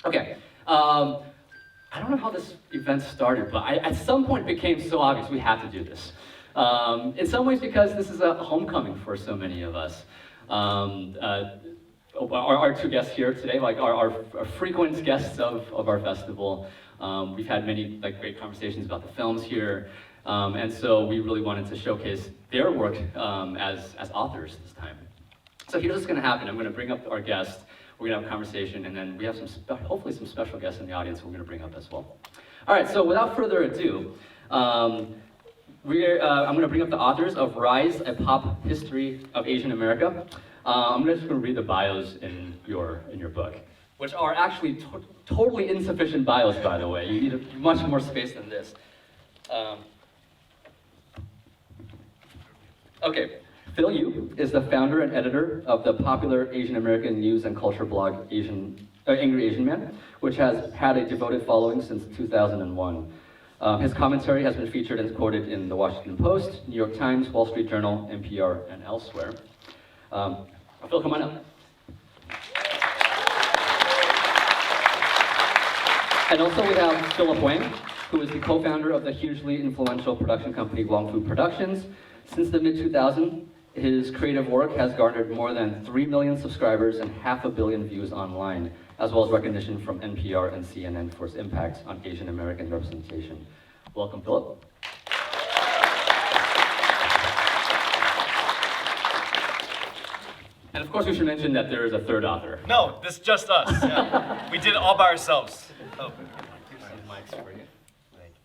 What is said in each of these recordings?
Okay, I don't know how this event started, but at some point it became so obvious we had to do this. In some ways because this is a homecoming for so many of us. Our two guests here today, like our frequent guests of our festival. We've had many great conversations about the films here, and so we really wanted to showcase their work as authors this time. So here's what's going to happen. I'm going to bring up our guests. We're going to have a conversation, and then we have hopefully some special guests in the audience we're going to bring up as well. All right. So without further ado, I'm going to bring up the authors of Rise: A Pop History of Asian America. I'm just going to read the bios in your book, which are actually totally insufficient bios, by the way. You need much more space than this. Okay, Phil Yu is the founder and editor of the popular Asian American news and culture blog Angry Asian Man, which has had a devoted following since 2001. His commentary has been featured and quoted in The Washington Post, New York Times, Wall Street Journal, NPR, and elsewhere. Phil, come on up. And also we have Philip Wang, who is the co-founder of the hugely influential production company Wong Fu Productions. Since the mid-2000s, his creative work has garnered more than 3 million subscribers and 500 million views online, as well as recognition from NPR and CNN for its impact on Asian American representation. Welcome, Philip. And of course, we should mention that there is a third author. No, this is just us. Yeah. We did it all by ourselves. Oh. Here's some mics for you.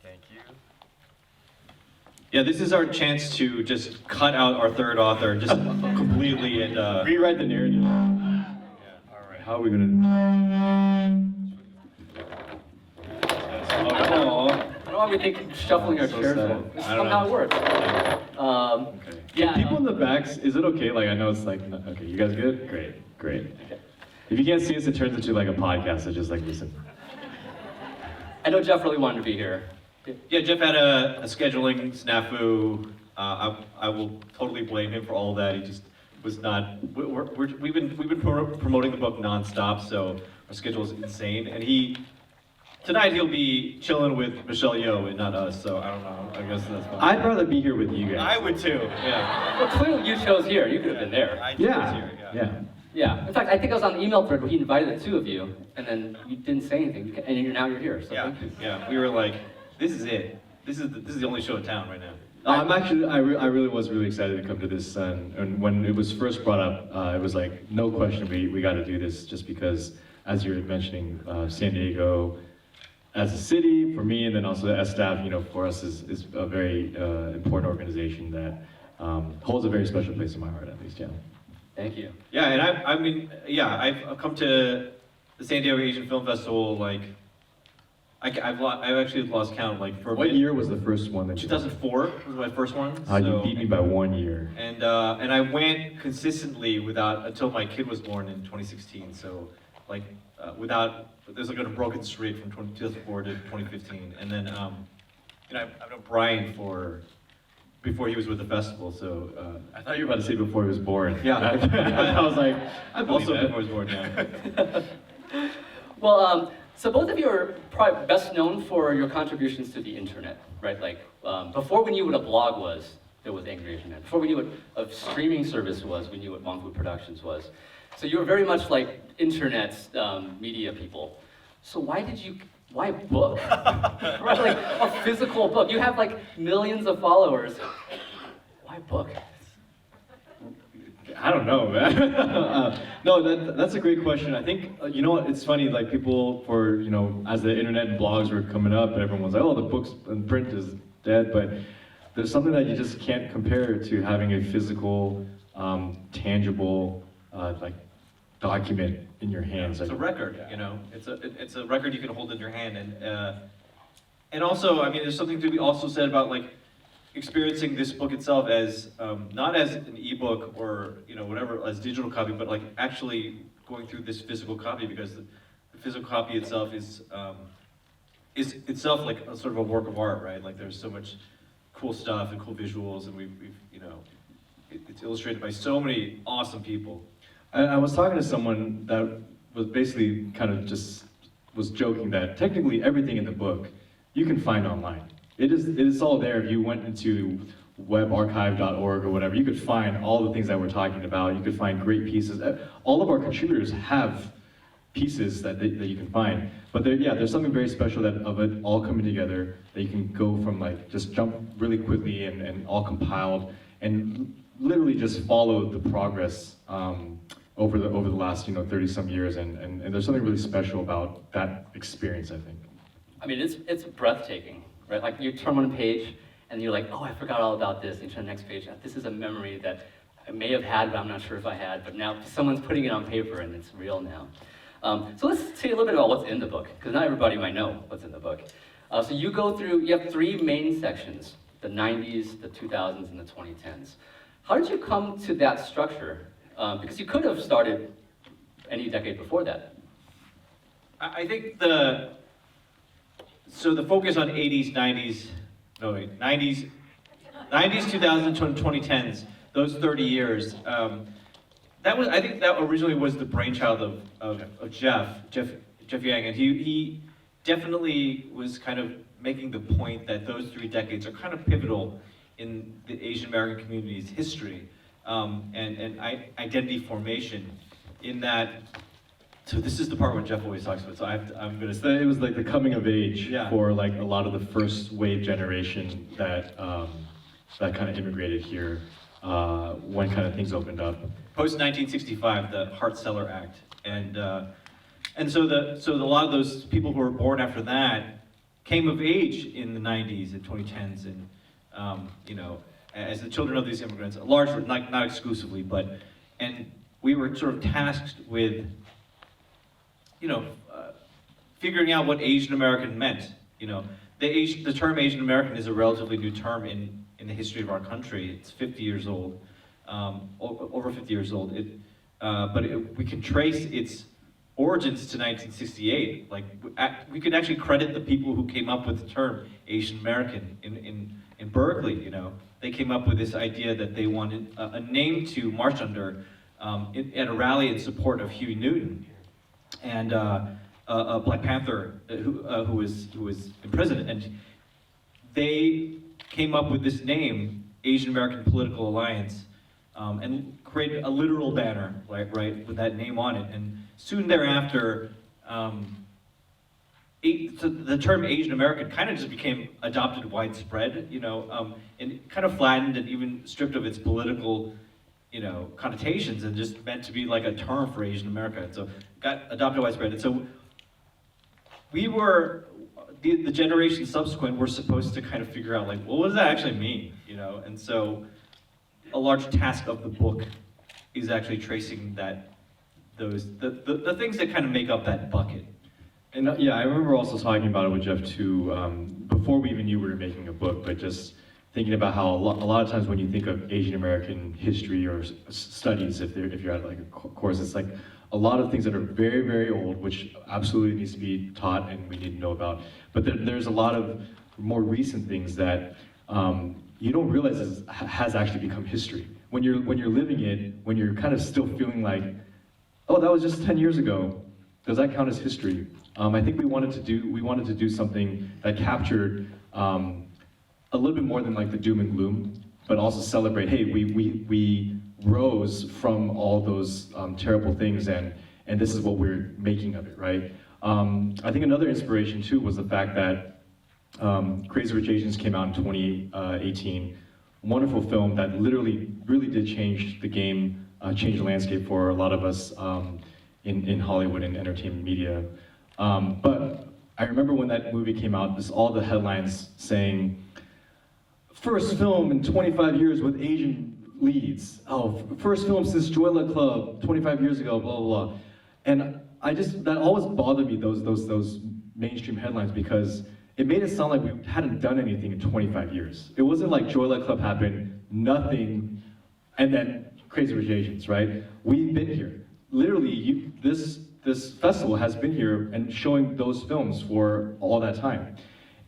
Thank you. Yeah, this is our chance to just cut out our third author just completely and rewrite the narrative. Yeah, all right. How are we gonna? I don't know why we think shuffling our chairs. This is how it works. Okay. Yeah. People in the backs, is it okay? Like I know it's like okay, you guys good? Great. Okay. If you can't see us, it turns into like a podcast. So just like listen. I know Jeff really wanted to be here. Yeah, Jeff had a scheduling snafu. I will totally blame him for all of that. He just was not. We've been promoting the book nonstop, so our schedule is insane. And tonight he'll be chilling with Michelle Yeoh and not us. So I don't know. I guess that's fine. I'd rather be here with you guys. I would too. Yeah. Well, clearly you chose here. You could have been there. I chose here. Yeah. Yeah. In fact, I think I was on the email thread where he invited the two of you, and then you didn't say anything, and now you're here. So thank you. Yeah. We were like, this is it. This is the only show in town right now. I really was really excited to come to this, and when it was first brought up, it was like, no question, we got to do this, just because, as you were mentioning, San Diego, as a city, for me, and then also the SDAFF, for us is a very important organization that holds a very special place in my heart, at least, yeah. Thank you. Yeah, and I've come to the San Diego Asian Film Festival, like, I've actually lost count, like, for a What bit. year was the first one that you 2004 was my first one. You beat me by 1 year. And I went consistently until my kid was born in 2016. So like there's like a broken streak from 2004 to 2015. And then I've known Brian before he was with the festival. So I thought you were about to say before he was born. Yeah, I was like, I believe also that. before he was born. Yeah. Well, so both of you are probably best known for your contributions to the internet, right? Like, before we knew what a blog was, there was Angry Asian Man. Before we knew what a streaming service was, we knew what Wong Fu Productions was. So you were very much like internet media people. So why book? Right, like a physical book. You have like millions of followers. Why book? I don't know, man. No, that's a great question. I think, you know what, it's funny, like people as the internet and blogs were coming up, everyone was like, oh, the books and print is dead, but there's something that you just can't compare to having a physical, tangible, document in your hands. It's a record, it's a record you can hold in your hand, and also, I mean, there's something to be also said about like experiencing this book itself as not as an ebook or whatever as digital copy, but like actually going through this physical copy, because the physical copy itself is itself like a sort of a work of art, right? Like there's so much cool stuff and cool visuals, and it's illustrated by so many awesome people. I was talking to someone that was basically kind of just was joking that technically everything in the book you can find online. It is all there. If you went into webarchive.org or whatever, you could find all the things that we're talking about. You could find great pieces. All of our contributors have pieces that you can find. But there's something very special of it all coming together, that you can go from like, just jump really quickly and all compiled, and literally just follow the progress over the last 30 some years, and there's something really special about that experience, I think. I mean, it's breathtaking, right? Like you turn on a page and you're like, oh, I forgot all about this. And you turn to the next page, this is a memory that I may have had, but I'm not sure if I had, but now someone's putting it on paper and it's real now. So let's tell you a little bit about what's in the book, because not everybody might know what's in the book. So you go through, you have 3 main sections: the 90s, the 2000s, and the 2010s. How did you come to that structure? Because you could have started any decade before that. I think the focus on 80s, 90s, 90s, 2000s, and 2010s, those 30 years, I think that originally was the brainchild of Jeff Yang, and he definitely was kind of making the point that those 3 decades are kind of pivotal in the Asian American community's history and identity formation. In that, so this is the part where Jeff always talks about. So I'm gonna say it was like the coming of age Yeah. for like a lot of the first wave generation that kind of immigrated here when kind of things opened up. Post 1965, the Hart-Celler Act, and so a lot of those people who were born after that came of age in the 90s and 2010s, and as the children of these immigrants, largely, not exclusively, and we were sort of tasked with, figuring out what Asian American meant. The term Asian American is a relatively new term in the history of our country. It's 50 years old, over 50 years old. We can trace its origins to 1968. Like, we could actually credit the people who came up with the term Asian American in Berkeley. They came up with this idea that they wanted a name to march under at a rally in support of Huey Newton and a Black Panther who was imprisoned, and they came up with this name, Asian American Political Alliance, and created a literal banner, right, with that name on it. And soon thereafter, the term Asian American kind of just became adopted widespread, and kind of flattened and even stripped of its political, connotations, and just meant to be like a term for Asian America. And so got adopted widespread. And so we were, the generation subsequent, were supposed to kind of figure out, like, what does that actually mean, And so a large task of the book is actually tracing the things that kind of make up that bucket. And I remember also talking about it with Jeff too, before we even knew we were making a book, but just thinking about how a lot of times when you think of Asian American history or studies, if you're at like a course, it's like a lot of things that are very, very old, which absolutely needs to be taught and we need to know about. But there's a lot of more recent things that you don't realize has actually become history. When you're living it, when you're kind of still feeling like, oh, that was just 10 years ago, does that count as history? I think we wanted to do something that captured a little bit more than like the doom and gloom, but also celebrate, hey, we rose from all those terrible things, and this is what we're making of it, right? I think another inspiration too was the fact that Crazy Rich Asians came out in 2018. Wonderful film that literally really did change the game, change the landscape for a lot of us in Hollywood and entertainment media. But I remember when that movie came out, all the headlines saying, first film in 25 years with Asian leads. Oh, first film since Joy Luck Club 25 years ago, blah, blah, blah. And that always bothered me, those mainstream headlines, because it made it sound like we hadn't done anything in 25 years. It wasn't like Joy Luck Club happened, nothing, and then Crazy Rich Asians, right? We've been here. Literally, this festival has been here and showing those films for all that time.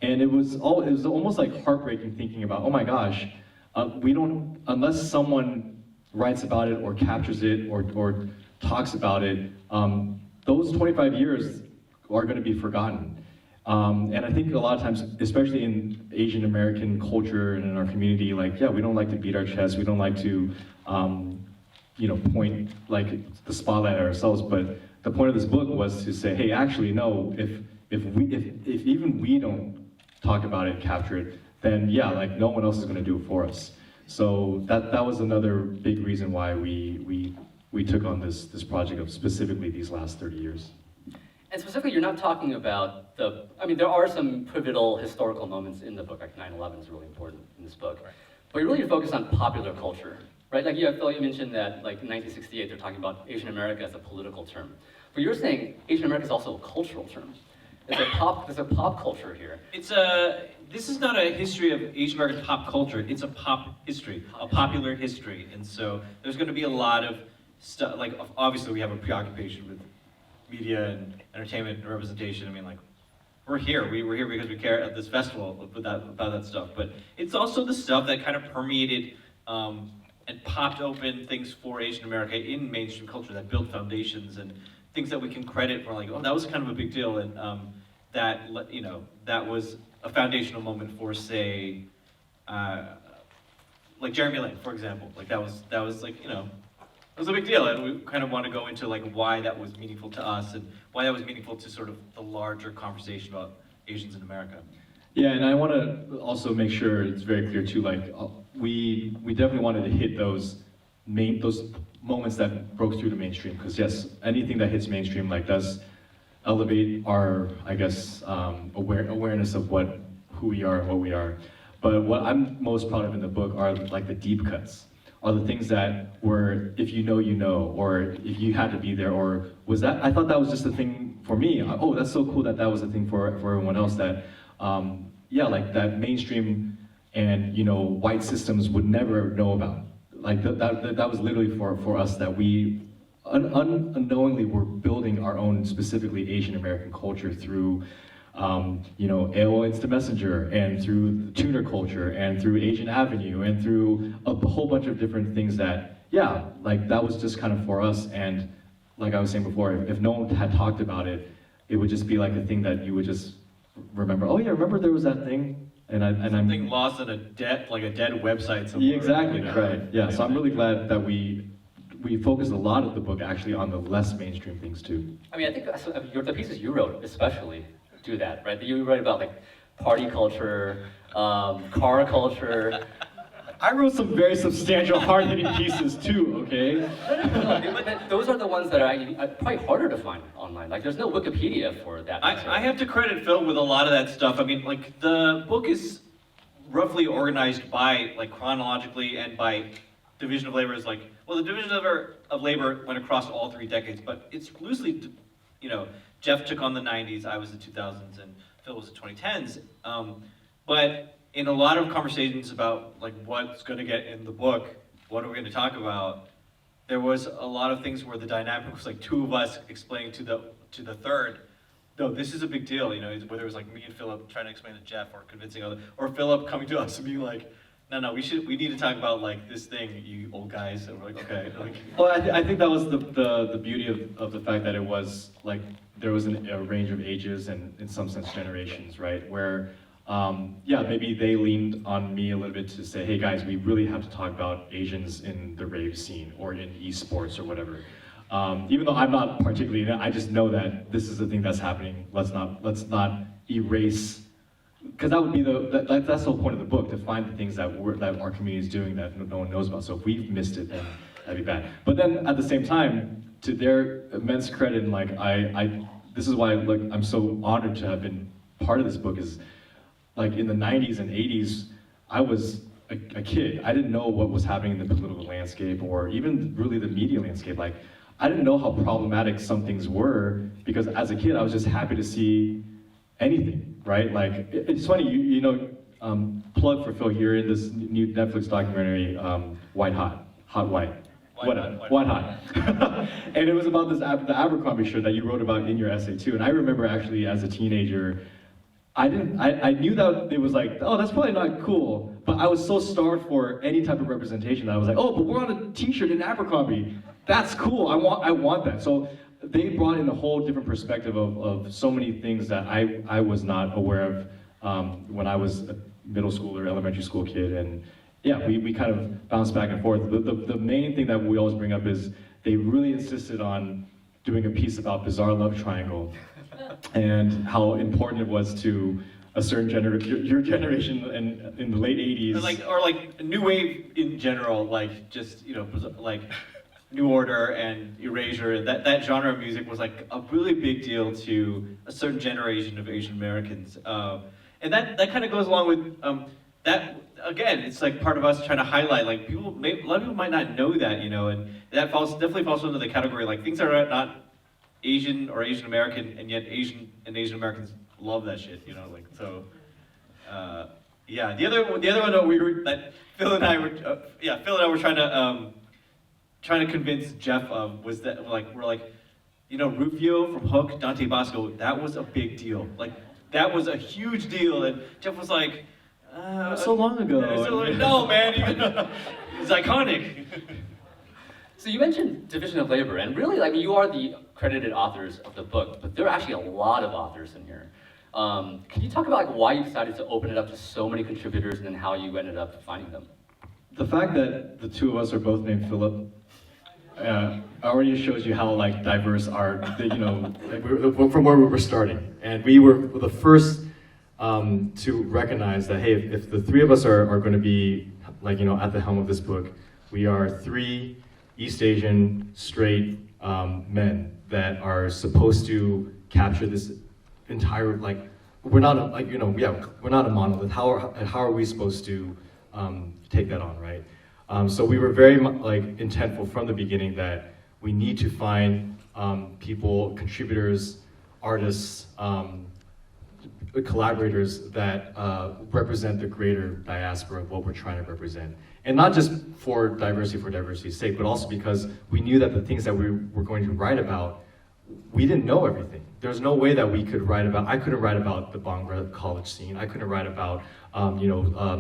And it was almost like heartbreaking thinking about, oh my gosh, unless someone writes about it or captures it or talks about it, those 25 years are going to be forgotten. And I think a lot of times, especially in Asian American culture and in our community, like, yeah, we don't like to beat our chests, we don't like to, you know, point like the spotlight at ourselves. But the point of this book was to say, hey, actually, no, if even we don't talk about it, capture it, then yeah, like no one else is going to do it for us. So that was another big reason why we took on this project of specifically these last 30 years. And specifically, you're not talking about I mean, there are some pivotal historical moments in the book, like 9/11 is really important in this book. Right. But you're really focused on popular culture, right? Like, Phil, you mentioned that, like, in 1968, they're talking about Asian America as a political term. But you're saying Asian America is also a cultural term. There's a pop culture here. This is not a history of Asian American pop culture. It's a pop history, a popular history. And so there's going to be a lot of stuff, like obviously we have a preoccupation with media and entertainment and representation. I mean, like, we're here because we care at this festival about that stuff. But it's also the stuff that kind of permeated and popped open things for Asian America in mainstream culture, that built foundations and things that we can credit for, like, oh, that was kind of a big deal, and that, you know, that was a foundational moment for, say, like Jeremy Lin, for example. Like that was like, you know, it was a big deal, and we kind of want to go into like why that was meaningful to us and why that was meaningful to sort of the larger conversation about Asians in America. Yeah, and I want to also make sure it's very clear too. Like we definitely wanted to hit those moments that broke through the mainstream, because yes, anything that hits mainstream like does elevate our, I guess, awareness of who we are and what we are. But what I'm most proud of in the book are like the deep cuts, are the things that were, if you know, you know, or if you had to be there, or was that, I thought that was just a thing for me. Oh, that's so cool that that was a thing for everyone else, that, yeah, like that mainstream and, you know, white systems would never know about. Like that was literally for us, that we unknowingly were building our own specifically Asian American culture through, you know, AOL Instant Messenger, and through the tuner culture, and through Asian Avenue, and through a whole bunch of different things that, yeah, like that was just kind of for us. And like I was saying before, if no one had talked about it, it would just be like a thing that you would just remember. Oh yeah, remember there was that thing. And I'm something lost in a dead website somewhere. Yeah, exactly, you know? right. Yeah, so I'm really glad that we focused a lot of the book actually on the less mainstream things too. I mean, I think the pieces you wrote especially do that, right? You write about like party culture, car culture. I wrote some very substantial, hard-hitting pieces too, okay? No, those are the ones that are probably harder to find online. Like, there's no Wikipedia for that. I have to credit Phil with a lot of that stuff. I mean, like, the book is roughly organized by, like, chronologically and by division of labor. Is like, well, the division of labor went across all 3 decades, but it's loosely, you know, Jeff took on the 90s, I was the 2000s, and Phil was the 2010s. But in a lot of conversations about like what's going to get in the book, what are we going to talk about, there was a lot of things where the dynamic was like 2 of us explaining to the third, no, this is a big deal, you know, whether it was like me and Philip trying to explain to Jeff, or convincing other, or Philip coming to us and being like, no, we need to talk about like this thing, you old guys. And we're like, okay. Like, well, I think that was the beauty of the fact that it was like there was a range of ages and in some sense generations, right? Where yeah, maybe they leaned on me a little bit to say, hey guys, we really have to talk about Asians in the rave scene or in esports or whatever. Even though I'm not particularly, I just know that this is the thing that's happening. Let's not erase, because that would be that's the whole point of the book, to find the things that our community is doing that no one knows about. So if we've missed it, then that'd be bad. But then at the same time, to their immense credit, and like this is why like I'm so honored to have been part of this book, is like in the 90s and 80s, I was a kid. I didn't know what was happening in the political landscape or even really the media landscape. Like, I didn't know how problematic some things were, because as a kid, I was just happy to see anything, right? Like, it's funny, you know, plug for Phil, you're in this new Netflix documentary, White Hot, Hot White. White Hot. And it was about the Abercrombie shirt that you wrote about in your essay too. And I remember actually as a teenager, I knew that it was like, oh, that's probably not cool, but I was so starved for any type of representation that I was like, oh, but we're on a t-shirt in Abercrombie. That's cool, I want that. So they brought in a whole different perspective of so many things that I was not aware of when I was a middle school or elementary school kid. And yeah, we kind of bounced back and forth. The main thing that we always bring up is they really insisted on doing a piece about bizarre love triangle and how important it was to a certain your generation in the late 80s. Or like new wave in general, like just, you know, like New Order and Erasure, that genre of music was like a really big deal to a certain generation of Asian Americans. And that kind of goes along with that, again, it's like part of us trying to highlight, like a lot of people might not know that, you know, and that definitely falls under the category, like things that are not Asian or Asian American, and yet Asian Americans love that shit, you know, like, so, yeah. The other one that Phil and I were trying to convince Jeff of was that, like, we're like, you know, Rufio from Hook, Dante Bosco, that was a big deal. Like, that was a huge deal, and Jeff was like, so long ago. No, man, it's iconic. So you mentioned division of labor, and really, like, you are the credited authors of the book, but there are actually a lot of authors in here. Can you talk about, like, why you decided to open it up to so many contributors, and then how you ended up finding them? The fact that the two of us are both named Philip already shows you how, like, diverse you know, like, from where we were starting. And we were the first to recognize that, hey, if the three of us are going to be, like, you know, at the helm of this book, we are three East Asian straight men that are supposed to capture this entire, like, we're not we're not a monolith. How are we supposed to take that on, right? So we were very like intentful from the beginning that we need to find people, contributors, artists, collaborators that represent the greater diaspora of what we're trying to represent. And not just for diversity's sake, but also because we knew that the things that we were going to write about, we didn't know everything. There's no way that we could write about, I couldn't write about the Bhangra college scene. I couldn't write about,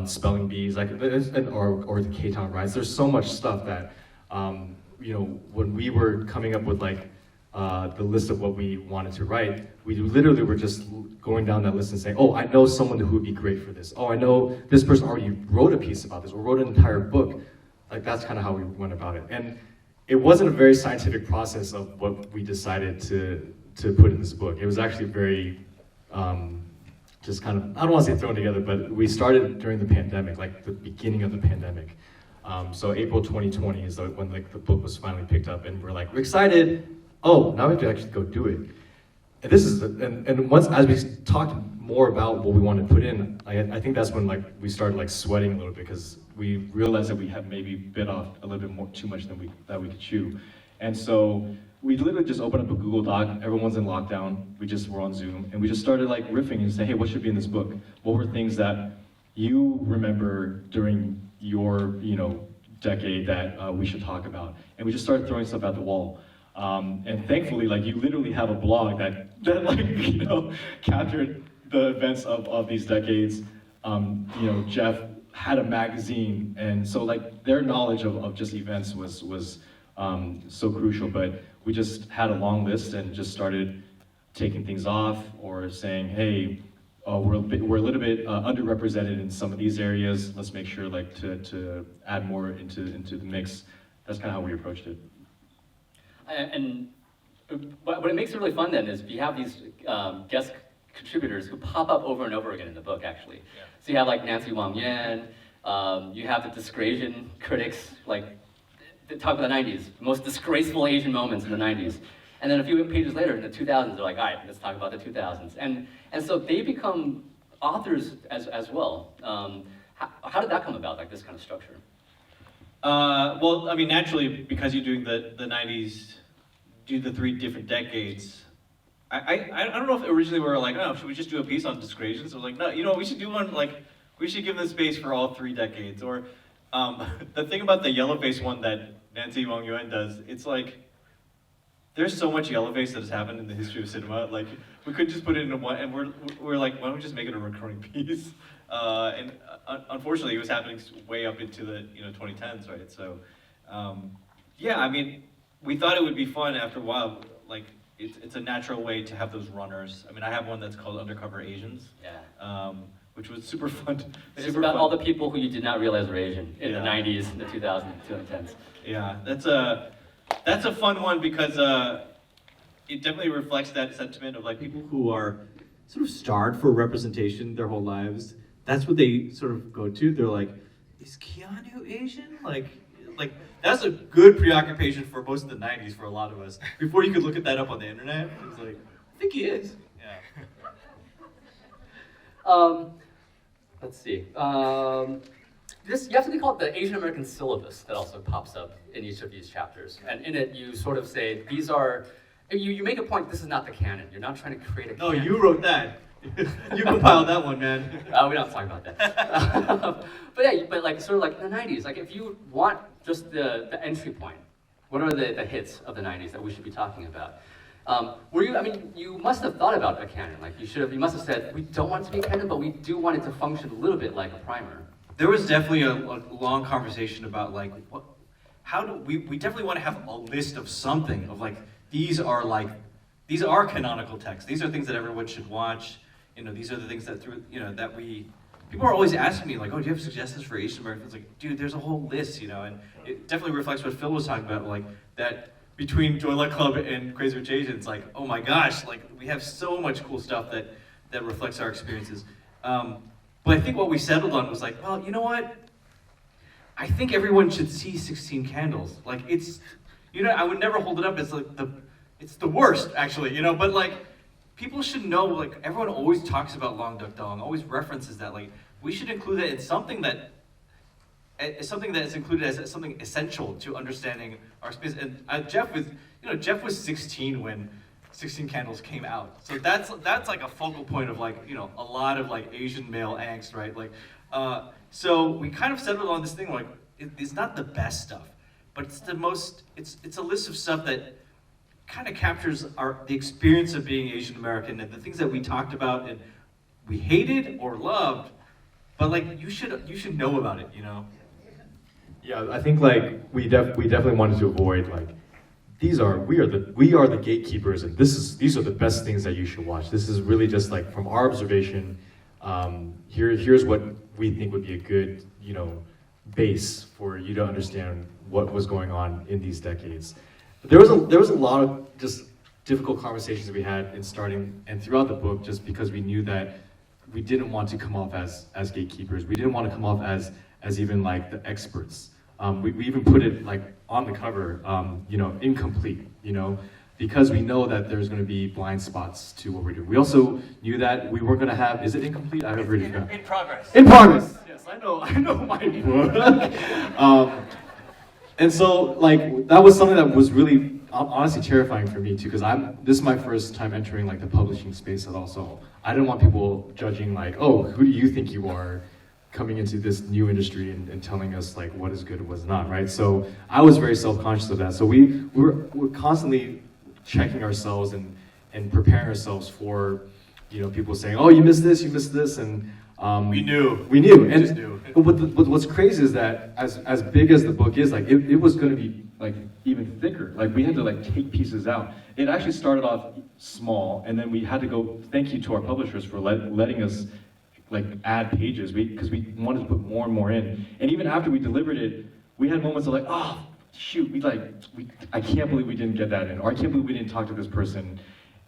spelling bees, or the K-Town riots. There's so much stuff that, when we were coming up with, like, the list of what we wanted to write, we literally were just going down that list and saying, oh, I know someone who would be great for this. Oh, I know this person already wrote a piece about this or wrote an entire book. Like, that's kind of how we went about it. And it wasn't a very scientific process of what we decided to put in this book. It was actually very, just kind of, I don't want to say thrown together, but we started during the pandemic, like the beginning of the pandemic. So April 2020 is when, like, the book was finally picked up, and we're excited. Oh, now we have to actually go do it. And this is, and once, as we talked more about what we wanted to put in, I think that's when, like, we started, like, sweating a little bit, because we realized that we had maybe bit off a little bit too much than we could chew. And so we literally just opened up a Google Doc. Everyone's in lockdown. We just were on Zoom, and we just started, like, riffing and say, hey, what should be in this book? What were things that you remember during your, decade that we should talk about? And we just started throwing stuff at the wall. And thankfully, like, you literally have a blog that captured the events of these decades. Jeff had a magazine, and so, like, their knowledge of just events was so crucial. But we just had a long list and just started taking things off, or saying, hey, we're a little bit underrepresented in some of these areas. Let's make sure, like, to add more into the mix. That's kind of how we approached it. And what it makes it really fun then is you have these guest contributors who pop up over and over again in the book, actually. Yeah. So you have, like, Nancy Wang Yan, you have the discretion critics, like, they talk about the 90s, most disgraceful Asian moments in the 90s. And then a few pages later, in the 2000s, they're like, all right, let's talk about the 2000s. And so they become authors as well. How did that come about, like, this kind of structure? Well, I mean, naturally, because you're doing the 90s, do the 3 different decades. I don't know if originally we were like, oh, should we just do a piece on discretion? So we're like, no, we should do one, like, we should give them space for all 3 decades. Or the thing about the yellowface one that Nancy Wang Yuan does, it's like, there's so much yellowface that has happened in the history of cinema. Like, we could just put it into one, and we're like, why don't we just make it a recurring piece? And unfortunately, it was happening way up into the 2010s, right? So, yeah, I mean, we thought it would be fun after a while. like it's a natural way to have those runners. I mean, I have one that's called Undercover Asians. Yeah. Which was super fun. It's Super about fun. all the people who you did not realize were Asian in the Yeah. 90s, the 2000s, 2010s. Yeah, that's a fun one because it definitely reflects that sentiment of like people who are sort of starved for representation their whole lives. That's what they sort of go to. They're like, is Keanu Asian? Like that's a good preoccupation for most of the 90s for a lot of us. Before you could look at that up on the internet, it was like, I think he is. Yeah. Let's see. This, you have something called the Asian American syllabus that also pops up in each of these chapters. And in it, you sort of say, these are, you make a point, this is not the canon. You're not trying to create a No, canon. you wrote that. You compiled that one, man. We're not talking about that. But yeah, but like sort of like in the 90s, like if you want just the entry point, what are the hits of the 90s that we should be talking about? You must have thought about a canon. Like you must have said, we don't want it to be a canon, but we do want it to function a little bit like a primer. There was definitely a long conversation about like we definitely want to have a list of something of like these are canonical texts. These are things that everyone should watch. You know, these are the things that people are always asking me like, oh, do you have suggestions for Asian Americans? Like, dude, there's a whole list, you know, and it definitely reflects what Phil was talking about, like that between Joy Luck Club and Crazy Rich Asians, like, oh my gosh, like we have so much cool stuff that reflects our experiences. But I think what we settled on was like, well, you know what? I think everyone should see 16 Candles. Like it's, you know, I would never hold it up as like it's the worst actually, you know, but like people should know, like everyone always talks about Long Duck Dong, always references that, like we should include that in something that is included as something essential to understanding our space. And Jeff was 16 when 16 Candles came out. So that's like a focal point of like, you know, a lot of like Asian male angst, right? Like, so we kind of settled on this thing like, it's not the best stuff, but it's the most, it's a list of stuff that kind of captures the experience of being Asian American and the things that we talked about and we hated or loved, but like you should know about it, you know? Yeah, I think like we definitely wanted to avoid like we are the gatekeepers, and these are the best things that you should watch. This is really just like from our observation. Here's what we think would be a good, you know, base for you to understand what was going on in these decades. There was a lot of just difficult conversations we had in starting and throughout the book, just because we knew that we didn't want to come off as gatekeepers. We didn't want to come off as even like the experts. We even put it like on the cover, you know, incomplete, you know, because we know that there's going to be blind spots to what we're doing. We also knew that we weren't going to have, is it incomplete? I already forgot. In progress. In progress. Yes, I know my book. And so like that was something that was really honestly terrifying for me too, because this is my first time entering like the publishing space at all. So I didn't want people judging like, oh, who do you think you are, coming into this new industry and telling us like what is good and what's not, right? So I was very self-conscious of that. So we're constantly checking ourselves and preparing ourselves for, you know, people saying, oh, you missed this, and We knew. And just knew. but what's crazy is that as big as the book is, like it was going to be like even thicker. Like we had to like take pieces out. It actually started off small, and then we had to go. Thank you to our publishers for letting us like add pages, because we wanted to put more and more in. And even after we delivered it, we had moments of like, oh shoot, I can't believe we didn't get that in, or I can't believe we didn't talk to this person.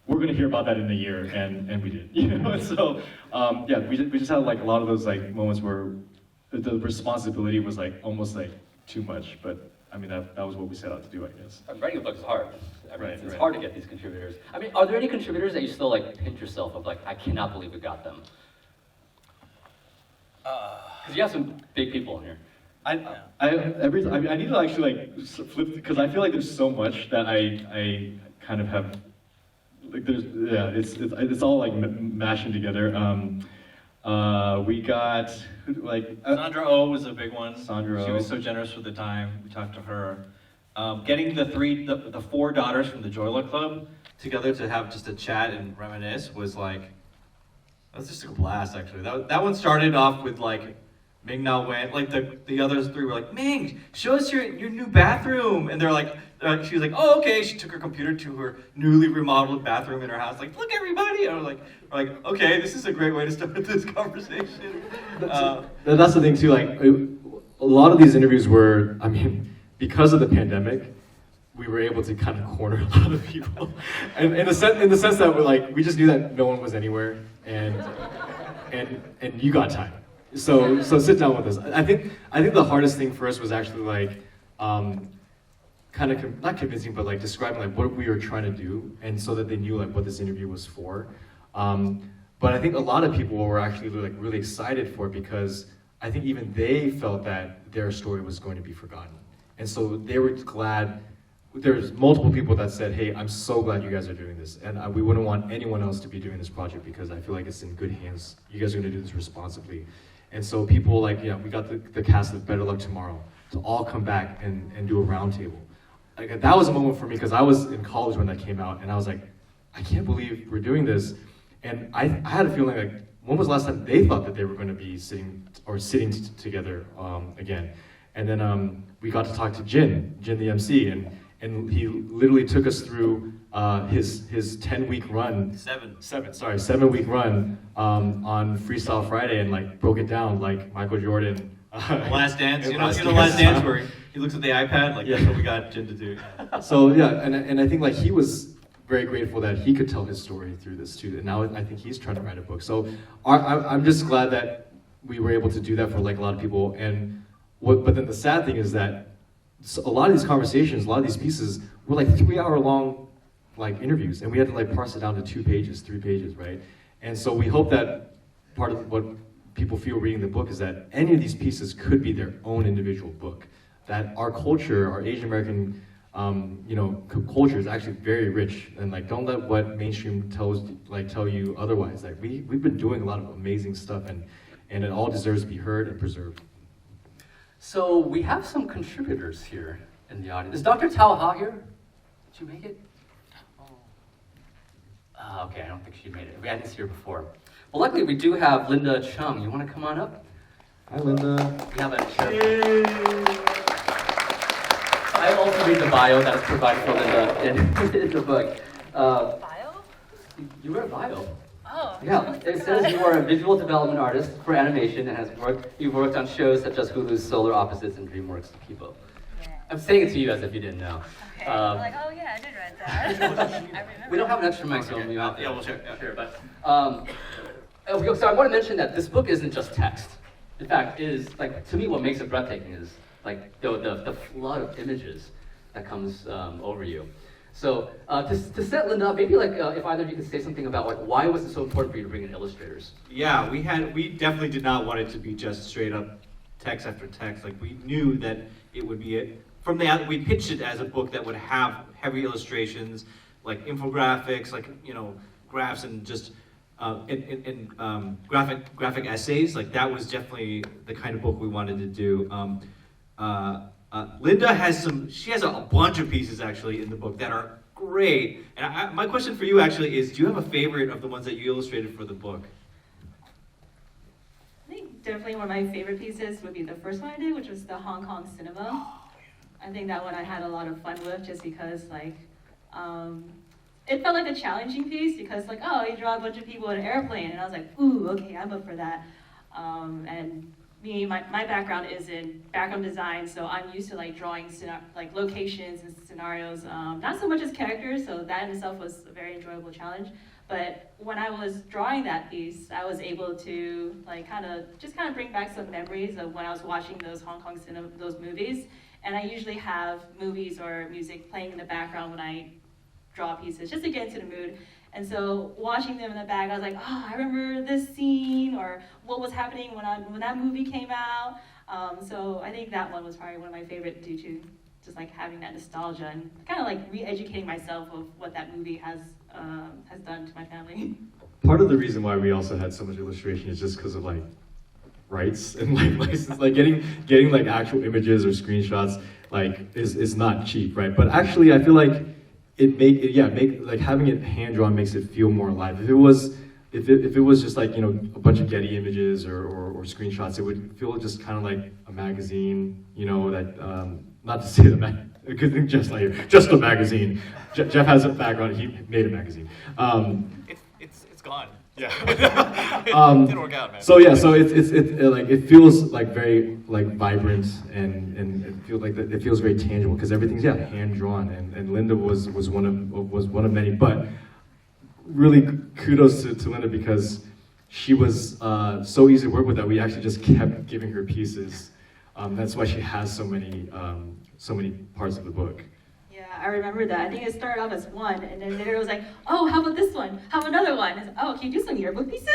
We're gonna hear about that in a year, and we did, you know. And so yeah, we just had like a lot of those like moments where the responsibility was like almost like too much. But I mean that was what we set out to do, I guess. Writing a book is hard. Right, It's right. hard to get these contributors. I mean, are there any contributors that you still like pinch yourself of like, I cannot believe we got them? Because you have some big people in here. I need to actually like flip, because I feel like there's so much that I kind of have like it's all like mashing together. We got like Sandra Oh was a big one. Sandra She Oh. was so generous with the time. We talked to her. Getting the four daughters from the Joy Luck Club together to have just a chat and reminisce was just a blast actually. That one started off with like Ming now went, like the others three were like, Ming, show us your new bathroom. And they're like, she was like, oh, okay. She took her computer to her newly remodeled bathroom in her house. Like, look, everybody. And I was like, okay, this is a great way to start this conversation. That's the thing too. Like, a lot of these interviews were, I mean, because of the pandemic, we were able to kind of corner a lot of people, and in the sense that we just knew that no one was anywhere, and you got time. So sit down with us. I think the hardest thing for us was actually like, kind of not convincing, but like describing like what we were trying to do, and so that they knew like what this interview was for. But I think a lot of people were actually like really excited for it because I think even they felt that their story was going to be forgotten, and so they were glad. There's multiple people that said, hey, I'm so glad you guys are doing this, and we wouldn't want anyone else to be doing this project because I feel like it's in good hands. You guys are going to do this responsibly. And so people like, yeah, we got the cast of Better Luck Tomorrow to all come back and do a roundtable. Like, that was a moment for me because I was in college when that came out, and I was like, I can't believe we're doing this. And I had a feeling like, when was the last time they thought that they were going to be sitting together again? And then we got to talk to Jin the MC, and he literally took us through his 10-week run. 7-week run on Freestyle Friday, and like broke it down like Michael Jordan. Last Dance, you know Last Dance where he looks at the iPad, like, that's what we got Jin to do. So yeah, and I think like he was very grateful that he could tell his story through this too, and now I think he's trying to write a book. So I'm just glad that we were able to do that for like a lot of people. But then the sad thing is that a lot of these conversations, a lot of these pieces were like 3-hour long like interviews, and we had to like parse it down to 2 pages, 3 pages, right? And so we hope that part of what people feel reading the book is that any of these pieces could be their own individual book. That our culture, our Asian American, culture is actually very rich, and like don't let what mainstream tell you otherwise. Like we've been doing a lot of amazing stuff, and it all deserves to be heard and preserved. So we have some contributors here in the audience. Is Dr. Tao Ha here? Did you make it? Okay, I don't think she made it. We hadn't seen her before. Well, luckily we do have Linda Chung. You want to come on up? Hi, Linda. We have a chair. I also read the bio that is provided for Linda in the book. Bio? You wrote a bio. Oh. Yeah, it says you are a visual development artist for animation and you've worked on shows such as Hulu's Solar Opposites and DreamWorks Kipo. Yeah. I'm saying it to you as if you didn't know. Okay. I'm like, oh yeah, I did write that. I remember. We don't have an extra mic, so we have Yeah, we'll share. Yeah. Sure, but so I want to mention that this book isn't just text. In fact, it is like, to me, what makes it breathtaking is like the flood of images that comes over you. So to set Linda up, maybe like if either of you could say something about like why was it so important for you to bring in illustrators? Yeah, we definitely did not want it to be just straight up text after text. Like, we knew that it would be from the we pitched it as a book that would have heavy illustrations, like infographics, like graphs, and just graphic essays. Like, that was definitely the kind of book we wanted to do. Linda has a bunch of pieces actually in the book that are great. And my question for you actually is, do you have a favorite of the ones that you illustrated for the book? I think definitely one of my favorite pieces would be the first one I did, which was the Hong Kong cinema. Oh, yeah. I think that one I had a lot of fun with just because it felt like a challenging piece because like, oh, you draw a bunch of people in an airplane, and I was like, ooh, okay, I'm up for that. And my background is in background design, so I'm used to like drawing like locations and scenarios, not so much as characters, so that in itself was a very enjoyable challenge. But when I was drawing that piece, I was able to like kind of bring back some memories of when I was watching those Hong Kong cinema, those movies. And I usually have movies or music playing in the background when I draw pieces, just to get into the mood. And so watching them in the back, I was like, oh, I remember this scene, or what was happening when that movie came out. So I think that one was probably one of my favorite due to just like having that nostalgia and kind of like re-educating myself of what that movie has done to my family. Part of the reason why we also had so much illustration is just because of like rights and like license, like getting like actual images or screenshots like is not cheap, right? But actually, I feel like like having it hand drawn makes it feel more alive. If if it was just like, you know, a bunch of Getty images or screenshots, it would feel just kind of like a magazine, you know, that, not to say that, because Jeff's not here, just a magazine. Jeff has a background, he made a magazine. It's gone. Yeah. It didn't work out, man. So yeah, so it feels like very like vibrant and it feels very tangible because everything's hand drawn and Linda was one of many, but really kudos to Linda because she was so easy to work with that we actually just kept giving her pieces. That's why she has so many parts of the book. Yeah, I remember that. I think it started off as one, and then later it was like, oh, how about this one? How about another one? And oh, can you do some yearbook pieces?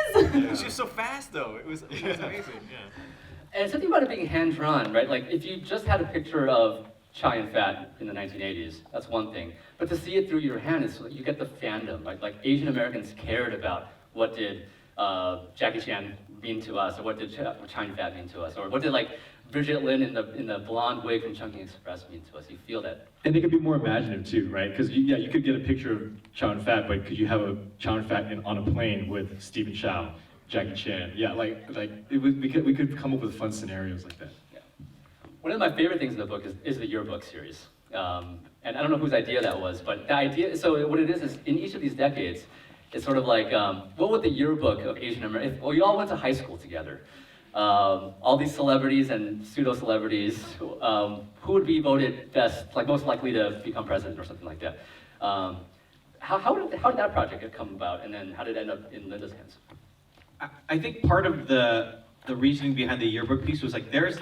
She was so fast, though. It was amazing. Yeah. And something about it being hand-drawn, right? Like, if you just had a picture of Chai and Fat in the 1980s, that's one thing. But to see it through your hand, is you get the fandom, right? Like, Asian Americans cared about what did Jackie Chan mean to us, or what did Chai and Fat mean to us, or what did, like, Bridget Lin in the blonde wig from Chungking Express mean to us. You feel that. And they could be more imaginative too, right? Because you could get a picture of Chow and Fat, but could you have a Chow and Fat on a plane with Stephen Chow, Jackie Chan? Yeah, we could come up with fun scenarios like that. Yeah. One of my favorite things in the book is the yearbook series. And I don't know whose idea that was, but the idea, so what it is in each of these decades, it's sort of like, what would the yearbook of Asian Americans, well, you all went to high school together. All these celebrities and pseudo-celebrities, who would be voted best, like most likely to become president or something like that. How did that project come about, and then how did it end up in Linda's hands? I think part of the reasoning behind the yearbook piece was like there's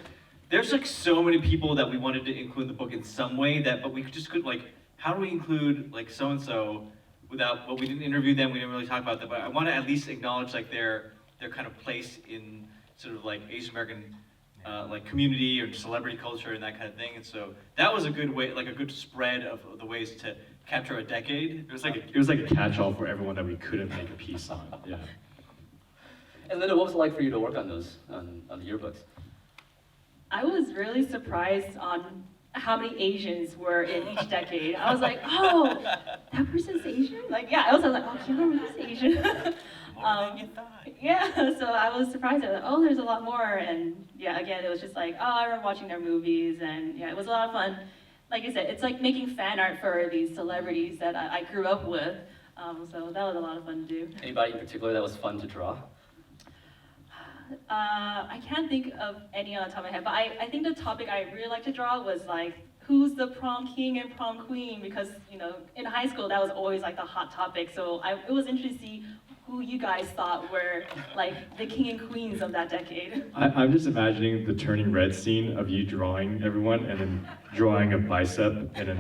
like so many people that we wanted to include in the book in some way but we just couldn't, like, how do we include like so and so without, well, we didn't interview them, we didn't really talk about them, but I want to at least acknowledge like their kind of place in sort of like Asian American like community or celebrity culture and that kind of thing. And so that was a good way, like a good spread of the ways to capture a decade. It was like a catch-all for everyone that we couldn't make a piece on. Yeah. And Linda, what was it like for you to work on those, on the yearbooks? I was really surprised on how many Asians were in each decade. I was like, oh, that person's Asian? Like, yeah, I was like, oh, Keanu is Asian. Yeah, so I was surprised at, oh, there's a lot more, and yeah, again, it was just like, oh, I remember watching their movies, and yeah, it was a lot of fun. Like I said, it's like making fan art for these celebrities that I grew up with, so that was a lot of fun to do. Anybody in particular that was fun to draw? I can't think of any on the top of my head, but I think the topic I really like to draw was like, who's the prom king and prom queen? Because, you know, in high school, that was always like the hot topic, so it was interesting to see who you guys thought were like the king and queens of that decade. I'm just imagining the turning red scene of you drawing everyone and then drawing a bicep and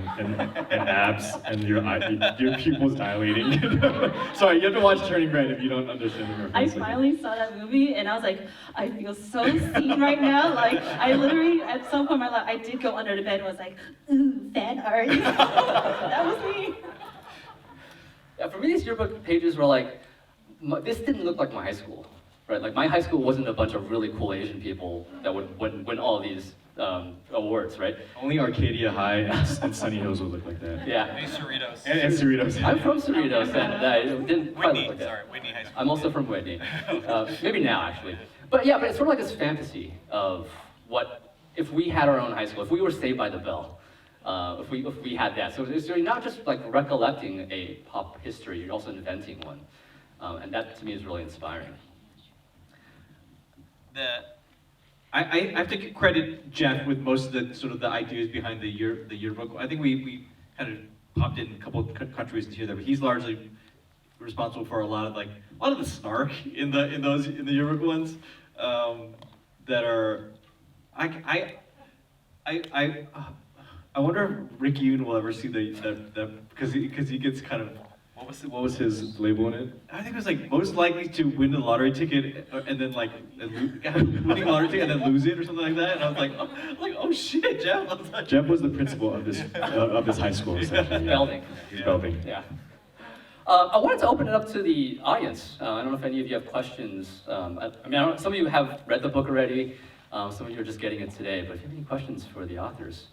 abs and your pupils dilating. Sorry, you have to watch Turning Red if you don't understand the reference. I finally saw that movie and I was like, I feel so seen right now. Like, I literally, at some point in my life, I did go under the bed and was like, ooh, fan art. That was me. Yeah, for me, these yearbook pages were like, this didn't look like my high school, right? Like, my high school wasn't a bunch of really cool Asian people that would win all these awards, right? Only Arcadia High and Sunny Hills would look like that. Yeah. And Cerritos. And Cerritos. I'm from Cerritos, and it didn't quite Whitney, look like that. sorry, Whitney High School. I'm also from Whitney. Maybe now, actually. But yeah, but it's sort of like this fantasy of what, if we had our own high school, if we were Saved by the Bell, if we had that. So you're not just like recollecting a pop history, you're also inventing one. And that to me is really inspiring. I have to credit Jeff with most of the sort of the ideas behind the yearbook. I think we kind of popped in a couple of countries here there, but he's largely responsible for a lot of the snark in the yearbook ones that are I wonder if Rick Yoon will ever see the because he gets kind of. What was his label in it? I think it was like most likely to win the lottery ticket and then winning the lottery ticket and then lose it or something like that. And I was like, oh shit, Jeff. Jeff was the principal of this high school, essentially. Yeah. Belding. He's Belding. Yeah. I wanted to open it up to the audience. I don't know if any of you have questions. Some of you have read the book already. Some of you are just getting it today. But if you have any questions for the authors.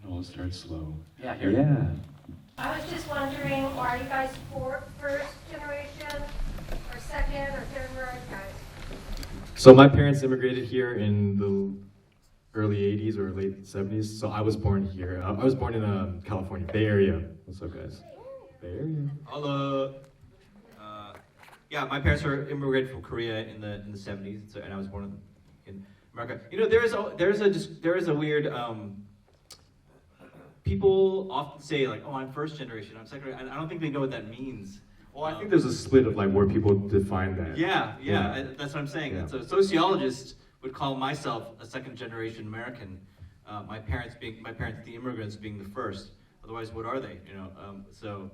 And we'll start slow. Yeah, here. Yeah. I was just wondering, are you guys first generation or second or third? Where are you guys? So my parents immigrated here in the early 80s or late 70s. So I was born here. I was born in California, Bay Area. What's up, guys? Bay Area. Hello. Yeah, my parents were immigrated from Korea in the 70s, so, and I was born in America. You know, there is a weird. People often say like, "Oh, I'm first generation, I'm second," and I don't think they know what that means. Well, I think there's a split of like where people define that. Yeah. That's what I'm saying. Yeah. So sociologists would call myself a second generation American. My parents, the immigrants, being the first. Otherwise, what are they? You know. So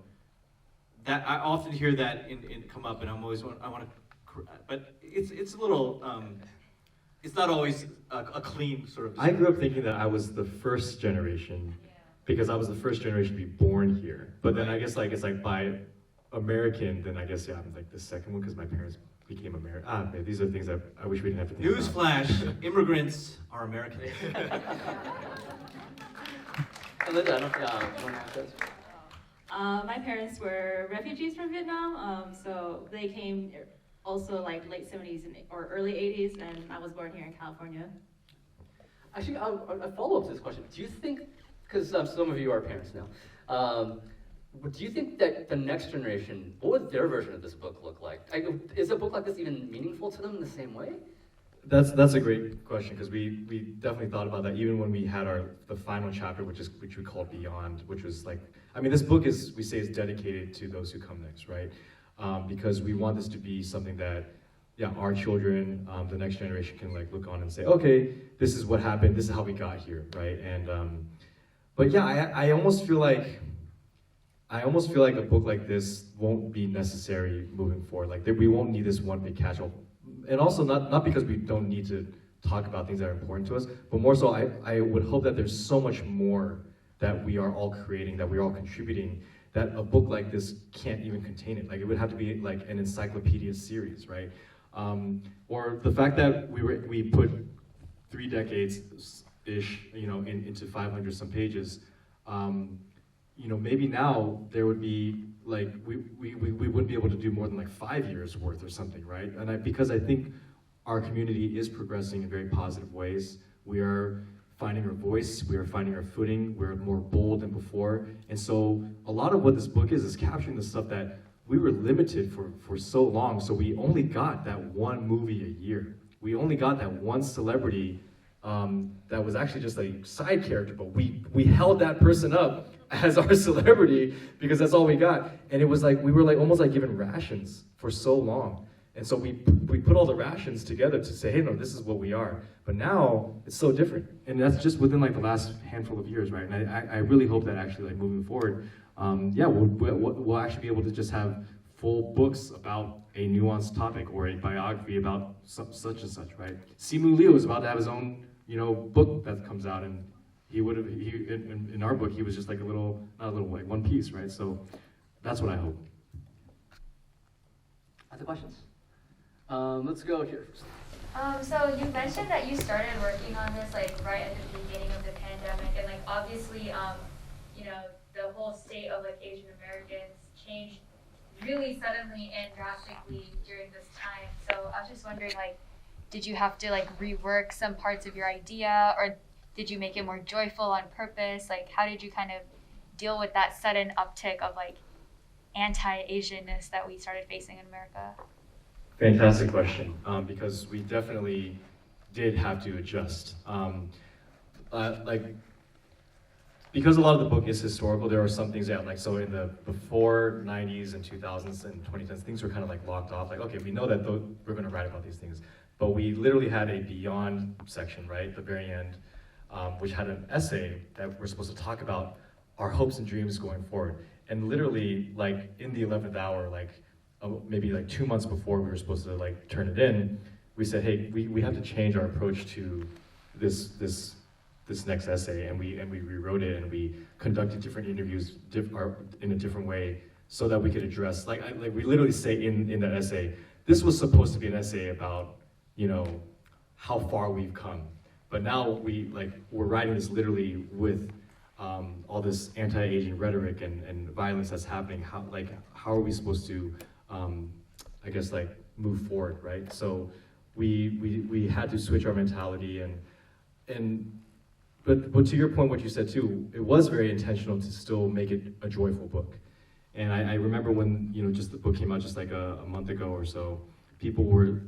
that I often hear that in come up, and I want to, but it's a little. It's not always a clean sort of. I grew up thinking that I was the first generation because I was the first generation to be born here. But then I guess like it's like by American, then I guess I'm like the second one because my parents became American. Man, these are things that I wish we didn't have to think about. Newsflash: immigrants are American. Linda, I don't know if you want to ask this. My parents were refugees from Vietnam, so they came also like late 70s or early 80s, and I was born here in California. Actually, a follow-up to this question. Do you think, because some of you are parents now, do you think that the next generation, what would their version of this book look like? Is a book like this even meaningful to them in the same way? That's a great question because we definitely thought about that even when we had the final chapter, which we called Beyond, which was like, I mean, this book is dedicated to those who come next, right? Because we want this to be something that, our children, the next generation can like look on and say, okay, this is what happened, this is how we got here, right? And but yeah, I almost feel like a book like this won't be necessary moving forward. Like we won't need this one big catch-all. And also not because we don't need to talk about things that are important to us, but more so I would hope that there's so much more that we are all creating, that we're all contributing, that a book like this can't even contain it. Like it would have to be like an encyclopedia series, right? Or the fact that we put 3 decades-ish, into 500 some pages, maybe now there would be like we wouldn't be able to do more than like 5 years worth or something, right? And because I think our community is progressing in very positive ways. We are finding our voice, we are finding our footing, we're more bold than before. And so a lot of what this book is capturing the stuff that we were limited for so long. So we only got that one movie a year. We only got that one celebrity that was actually just a side character, but we held that person up as our celebrity because that's all we got. And it was like, we were like almost like given rations for so long. And so we put all the rations together to say, hey, no, this is what we are. But now it's so different. And that's just within like the last handful of years, right? And I really hope that actually like moving forward, we'll actually be able to just have full books about a nuanced topic or a biography about such and such, right? Simu Liu is about to have his own, book that comes out, and in our book, he was just like like one piece, right? So that's what I hope. Other questions? Let's go here. So you mentioned that you started working on this like right at the beginning of the pandemic, and like obviously, the whole state of like Asian Americans changed really suddenly and drastically during this time. So I was just wondering, like, did you have to like rework some parts of your idea, or did you make it more joyful on purpose? Like, how did you kind of deal with that sudden uptick of like anti-Asianness that we started facing in America? Fantastic question, because we definitely did have to adjust. Because a lot of the book is historical, there are some things that, like, so in the before 90s and 2000s and 2010s, things were kind of like locked off. Like, okay, we know that we're going to write about these things, but we literally had a beyond section, right, at the very end, which had an essay that we're supposed to talk about our hopes and dreams going forward. And literally, like, in the 11th hour, like, maybe like 2 months before we were supposed to like turn it in, we said, hey, we have to change our approach to this next essay, and we rewrote it, and we conducted different interviews in a different way so that we could address, like we literally say in that essay, this was supposed to be an essay about, how far we've come, but now we're writing this literally with all this anti-Asian rhetoric and violence that's happening, how are we supposed to, I guess, like, move forward, right? So we had to switch our mentality, but to your point, what you said too, it was very intentional to still make it a joyful book. And I remember when, just the book came out just like a month ago or so, people were,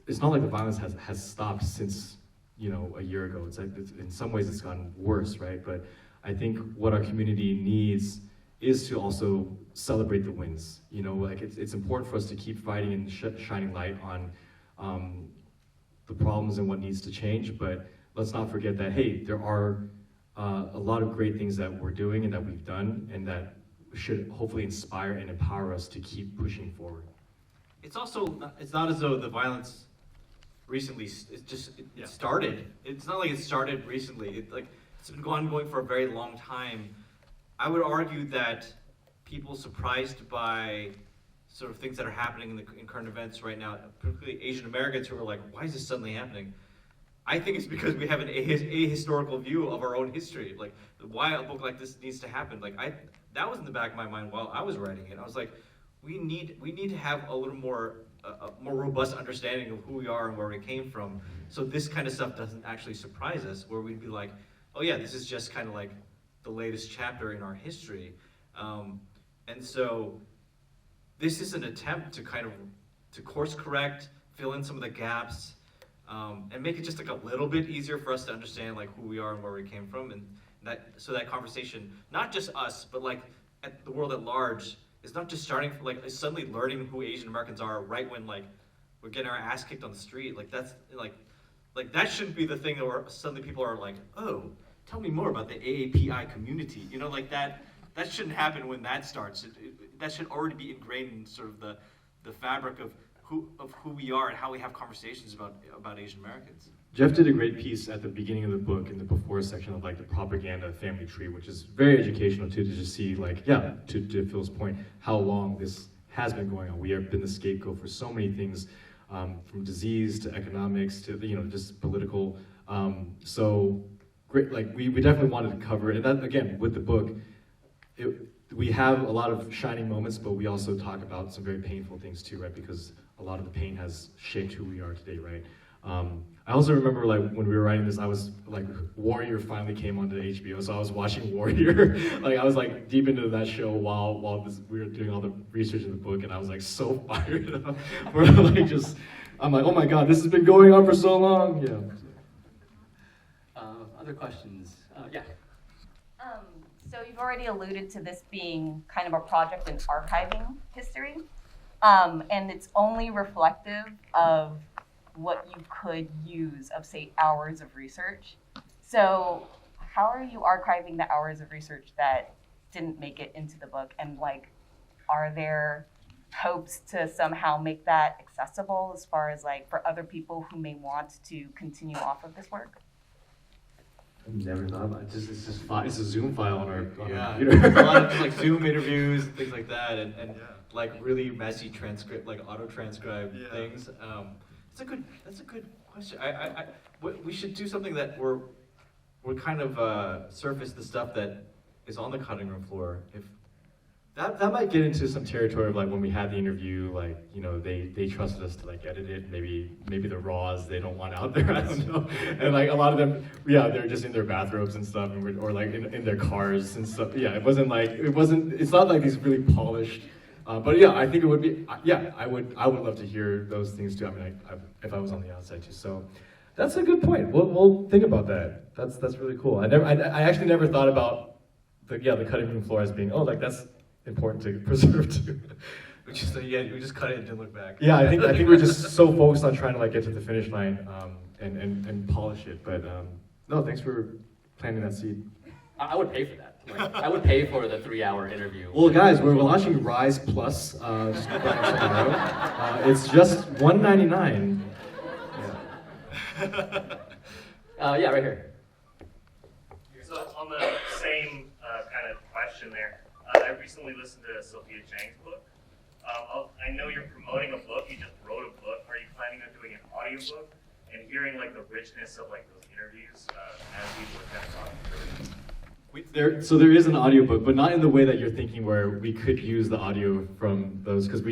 it's not like the violence has stopped since, a year ago. It's like, in some ways it's gotten worse, right? But I think what our community needs is to also celebrate the wins. Like it's important for us to keep fighting and shining light on the problems and what needs to change, but let's not forget that, hey, there are a lot of great things that we're doing and that we've done, and that should hopefully inspire and empower us to keep pushing forward. It's also, it's not as though the violence recently, it started. It's not like it started recently. It's been going for a very long time. I would argue that people surprised by sort of things that are happening in current events right now, particularly Asian Americans who are like, why is this suddenly happening? I think it's because we have an ahistorical view of our own history. Like, why a book like this needs to happen. That was in the back of my mind while I was writing it. I was like, we need to have a little more robust understanding of who we are and where we came from, so this kind of stuff doesn't actually surprise us, where we'd be like, oh yeah, this is just kind of like the latest chapter in our history. And so this is an attempt to kind of course correct, fill in some of the gaps, and make it just like a little bit easier for us to understand like who we are and where we came from, and that conversation, not just us, but like at the world at large, is not just starting from like suddenly learning who Asian Americans are right when like we're getting our ass kicked on the street. Like that's like that shouldn't be the thing where suddenly people are like, oh, tell me more about the AAPI community. Like that shouldn't happen when that starts. That should already be ingrained in sort of the fabric of who we are and how we have conversations about Asian Americans. Jeff did a great piece at the beginning of the book in the before section of like the propaganda family tree, which is very educational too, to just see like, yeah, to Phil's point, how long this has been going on. We have been the scapegoat for so many things, from disease to economics to, just political. So great, like we definitely wanted to cover it. And that, again, with the book, we have a lot of shining moments, but we also talk about some very painful things too, right? Because a lot of the pain has shaped who we are today, right? I also remember like when we were writing this, I was like, Warrior finally came onto HBO, so I was watching Warrior. Like I was like deep into that show while we were doing all the research in the book, and I was like so fired up. I'm like, oh my god, this has been going on for so long. Yeah. Other questions? Yeah. So you've already alluded to this being kind of a project in archiving history, and it's only reflective of what you could use of, say, hours of research. So how are you archiving the hours of research that didn't make it into the book? And like, are there hopes to somehow make that accessible as far as like for other people who may want to continue off of this work? I've never thought about it. It's a Zoom file on our computer. A lot of like Zoom interviews and things like that, and like really messy transcript, like auto-transcribe things. That's a good question. We should do something that we're kind of surface the stuff that is on the cutting room floor. If that might get into some territory of like when we had the interview, like they trusted us to like edit it. Maybe the raws they don't want out there. I don't know. And like a lot of them, they're just in their bathrobes and stuff, or like in their cars and stuff. Yeah, it's not like these really polished. But yeah, I think it would be. Yeah, I would love to hear those things too. I mean, if I was on the outside too. So that's a good point. We'll think about that. That's really cool. I actually never thought about the cutting room floor as being that's important to preserve too. we just cut it and didn't look back. Yeah, I think we're just so focused on trying to like get to the finish line and polish it. But no, thanks for planting that seed. I would pay for that. Like, I would pay for the 3-hour interview. Well, guys, we're launching Rise Plus just tomorrow. It's just $1.99. Yeah, right here. So on the same kind of question there, I recently listened to Sophia Chang's book. I know you're promoting a book. You just wrote a book. Are you planning on doing an audiobook and hearing like the richness of like those interviews as people are kind of talking through it? So there is an audiobook, but not in the way that you're thinking, where we could use the audio from those, because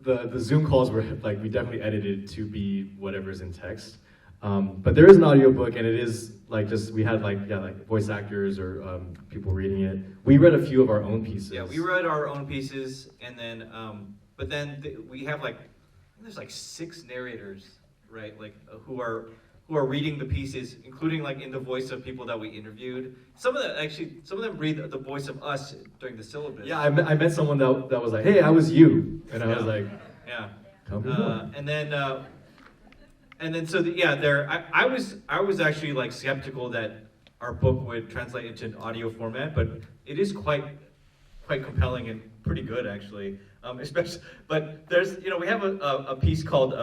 the Zoom calls were like, we definitely edited to be whatever's in text. But there is an audiobook, and it is like we had like voice actors or people reading it. We read a few of our own pieces. Yeah, we read our own pieces, and then but then we have like, I think there's like 6 narrators, right? Like who are reading the pieces, including like in the voice of people that we interviewed. Some of them read the voice of us during the syllabus. Yeah, I met someone that was like, "Hey, I was you," and I was like, "Yeah." Tell me more. And then so I was actually like skeptical that our book would translate into an audio format, but it is quite compelling and pretty good actually. But there's we have a piece called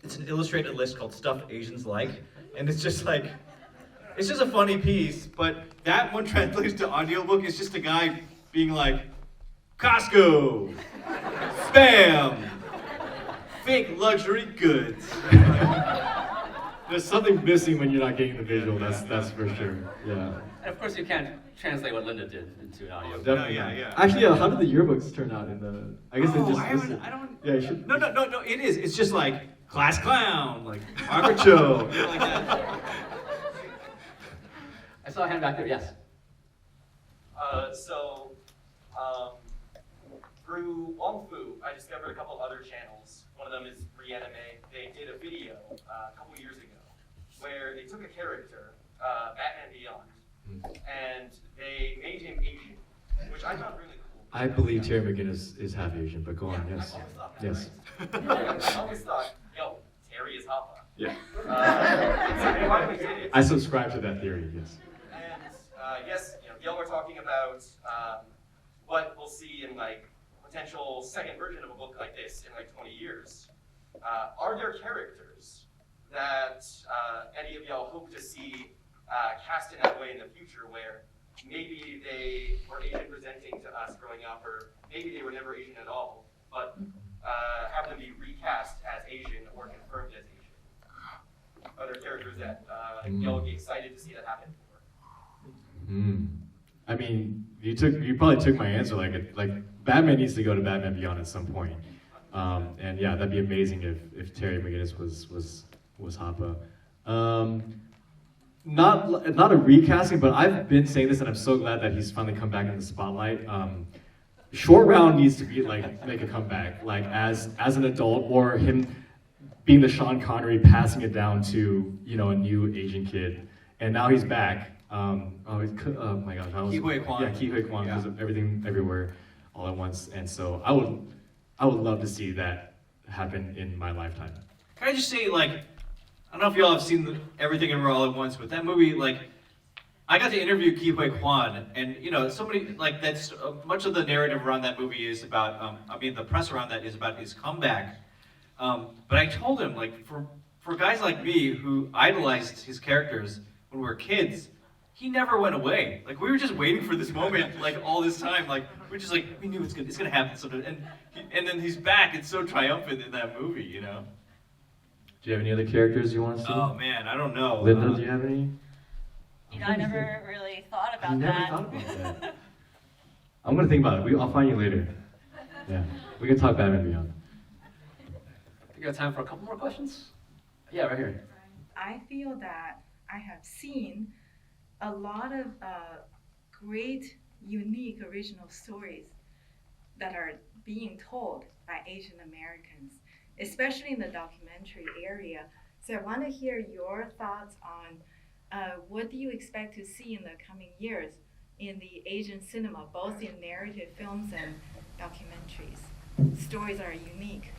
it's an illustrated list called Stuff Asians Like, and it's just a funny piece, but that one translates to audiobook. It's just a guy being like, Costco, spam, fake luxury goods. There's something missing when you're not getting the visual. That's for sure. Yeah. And of course, you can't translate what Linda did into an audio. Definitely. Yeah. Actually, how did the yearbooks turn out in the? I guess they just. I don't. Yeah, you should. No. It is. It's just like class clown, like Margaret Cho, like that. I saw a hand back there. Yes. Through Wong Fu, I discovered a couple other channels. One of them is Reanime. They did a video a couple years ago where they took a character, Batman Beyond, and they made him Asian, which I found really cool. I believe Terry McGinnis is half Asian, but go on. Yes. I always thought that, Yes. right? I always thought, yo, Terry is Hapa. Yeah. So they finally did it. I subscribe to that theory. Yes. And yes, y'all were talking about what we'll see in like potential second version of a book like this in like 20 years. Are there characters that any of y'all hope to see cast in that way in the future, where maybe they were Asian presenting to us growing up, or maybe they were never Asian at all, but have them be recast as Asian or confirmed as Asian? Are there characters that y'all would be excited to see that happen for? I mean, you probably took my answer. Like Batman needs to go to Batman Beyond at some point. And yeah, that'd be amazing if Terry McGinnis was Hapa. Not a recasting, but I've been saying this, and I'm so glad that he's finally come back in the spotlight. Short Round needs to be make a comeback, like as an adult, or him being the Sean Connery, passing it down to a new Asian kid, and now he's back. Oh my God, how was Ke Huy Quan. Yeah, Ke Huy Quan, because of Everything Everywhere All at Once, and so I would love to see that happen in my lifetime. Can I just say, like, I don't know if y'all have seen Everything Everywhere All at Once, but that movie, like, I got to interview Ke Huy Quan, and somebody like that's much of the narrative around that movie is about. The press around that is about his comeback. But I told him, like, for guys like me who idolized his characters when we were kids, he never went away. Like, we were just waiting for this moment, like, all this time. Like, we're just like, we knew it's gonna happen. And then he's back. It's so triumphant in that movie, Do you have any other characters you want to see? Oh man, I don't know. Linda, do you have any? I never really thought about Never that. thought about that. I'm gonna think about it. I'll find you later. Yeah, we can talk Batman Beyond. You got time for a couple more questions? Yeah, right here. I feel that I have seen a lot of great, unique, original stories that are being told by Asian Americans, especially in the documentary area. So I want to hear your thoughts on what do you expect to see in the coming years in the Asian cinema, both in narrative films and documentaries. Stories are unique.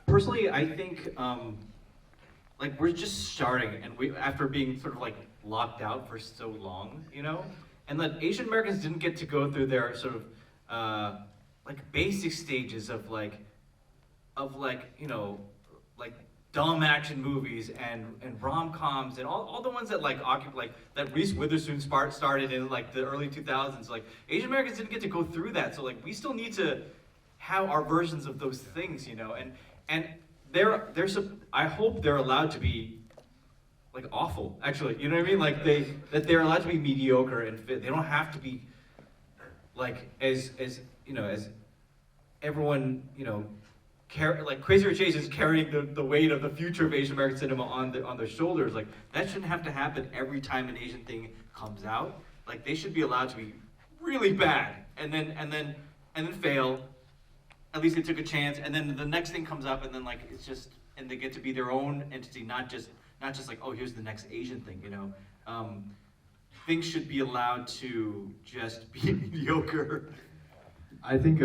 Personally, I think like we're just starting, and we after being sort of like locked out for so long, and that Asian Americans didn't get to go through their sort of like basic stages of like dumb action movies and rom-coms and all the ones that that Reese Witherspoon started in like the early 2000s. Like, Asian Americans didn't get to go through that, so like we still need to have our versions of those things, and I hope they're allowed to be like awful, actually. You know what I mean? Like that they're allowed to be mediocre and fit. They don't have to be like as you know, as everyone, you know, like Crazy Rich Asians carrying the weight of the future of Asian American cinema on their shoulders. Like that shouldn't have to happen every time an Asian thing comes out. Like they should be allowed to be really bad and then fail. At least they took a chance, and then the next thing comes up, and then like it's just, and they get to be their own entity, not just like, oh, here's the next Asian thing, you know. Things should be allowed to just be mediocre. I think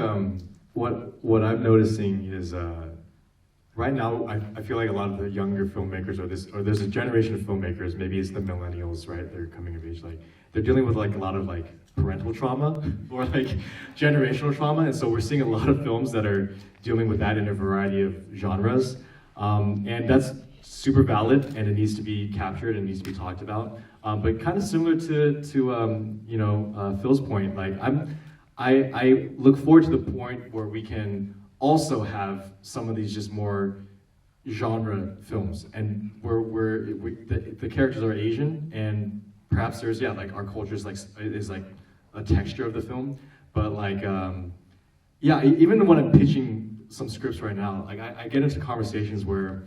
what I'm noticing is right now I feel like a lot of the younger filmmakers or there's a generation of filmmakers, maybe it's the millennials, right? They're coming of age, like they're dealing with like a lot of like parental trauma or like generational trauma, and so we're seeing a lot of films that are dealing with that in a variety of genres, and that's super valid and it needs to be captured and needs to be talked about. But kind of similar to you know, Phil's point, like I look forward to the point where we can also have some of these just more genre films, and where the characters are Asian, and perhaps there's like our culture is like a texture of the film, but like yeah, even when I'm pitching some scripts right now, like I get into conversations where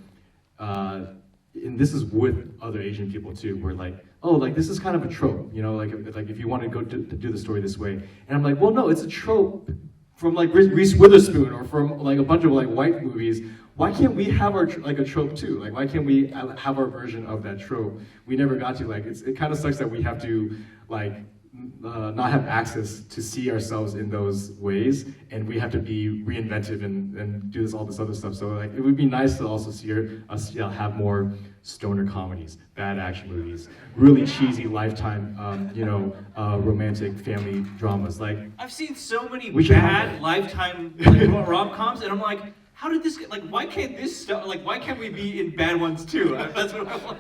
and this is with other Asian people too, where like, oh, like this is kind of a trope, you know, like if you want to go to do the story this way, and I'm like, well, no, it's a trope from like Reese Witherspoon or from like a bunch of like white movies. Why can't we have our like a trope too? Like why can't we have our version of that trope? We never got to. Like it kind of sucks that we have to like not have access to see ourselves in those ways, and we have to be reinventive and do all this other stuff. So like it would be nice to also see us have more stoner comedies, bad action movies, really cheesy Lifetime, you know, romantic family dramas. Like I've seen so many we should bad Lifetime like, rom-coms, and I'm like, how did this get, like, why can't this stuff, like, why can't we be in bad ones too? That's what I'm like.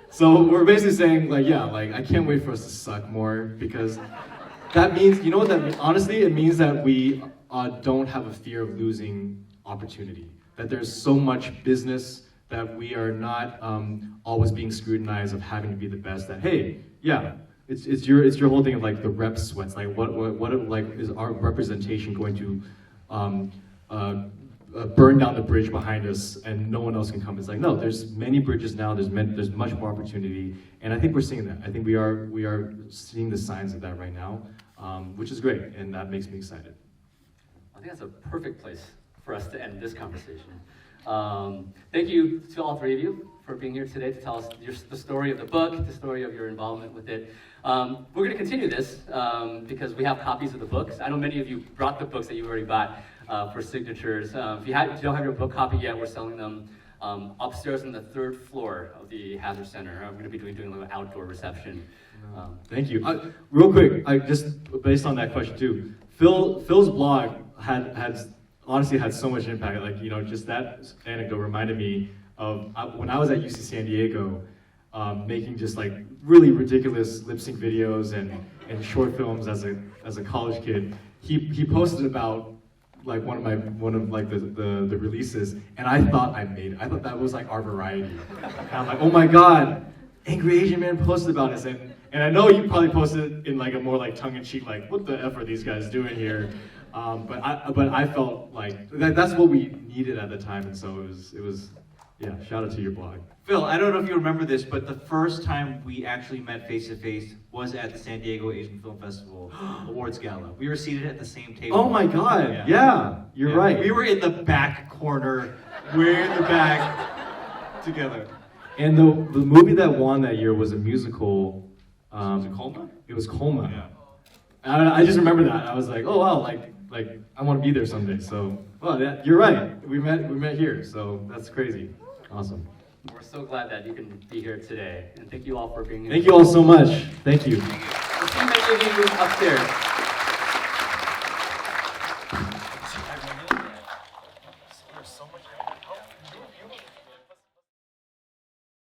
So we're basically saying, like, yeah, like, I can't wait for us to suck more, because that means, you know what that means? Honestly, it means that we don't have a fear of losing opportunity, that there's so much business that we are not always being scrutinized of having to be the best, that, hey, yeah, it's your whole thing of, like, the rep sweats, like, what like, is our representation going to burn down the bridge behind us and no one else can come. It's like, no, there's many bridges now, there's much more opportunity, and I think we're seeing that. I think we are seeing the signs of that right now, which is great, and that makes me excited. I think that's a perfect place for us to end this conversation. Thank you to all three of you for being here today to tell us the story of the book, the story of your involvement with it. We're going to continue this because we have copies of the books. I know many of you brought the books that you already bought for signatures. If you don't have your book copy yet, we're selling them upstairs on the 3rd floor of the Hazard Center. I'm going to be doing a little outdoor reception. Thank you. Real quick, just based on that question too, Phil's blog had honestly had so much impact. Like, you know, just that anecdote reminded me of when I was at UC San Diego, making just like really ridiculous lip sync videos and short films as a college kid. He posted about like one of like the releases, and I thought I made it. I thought that was like our variety. And I'm like, oh my god, Angry Asian Man posted about us, and I know you probably posted in like a more like tongue-in-cheek, like, what the F are these guys doing here? But I felt like that's what we needed at the time, and so it was yeah. Shout out to your blog. Phil, I don't know if you remember this, but the first time we actually met face to face was at the San Diego Asian Film Festival Awards Gala. We were seated at the same table. Oh my god, yeah, you're right. We were in the back corner. We're in the back together. And the movie that won that year was a musical. Was it Colma? It was Colma. Yeah. I just remember that. I was like, oh wow, like I want to be there someday. So, well, you're right. We met here, so that's crazy. Awesome. We're so glad that you can be here today, and thank you all for being here. Thank you all so much. Thank you. We'll see many of you upstairs.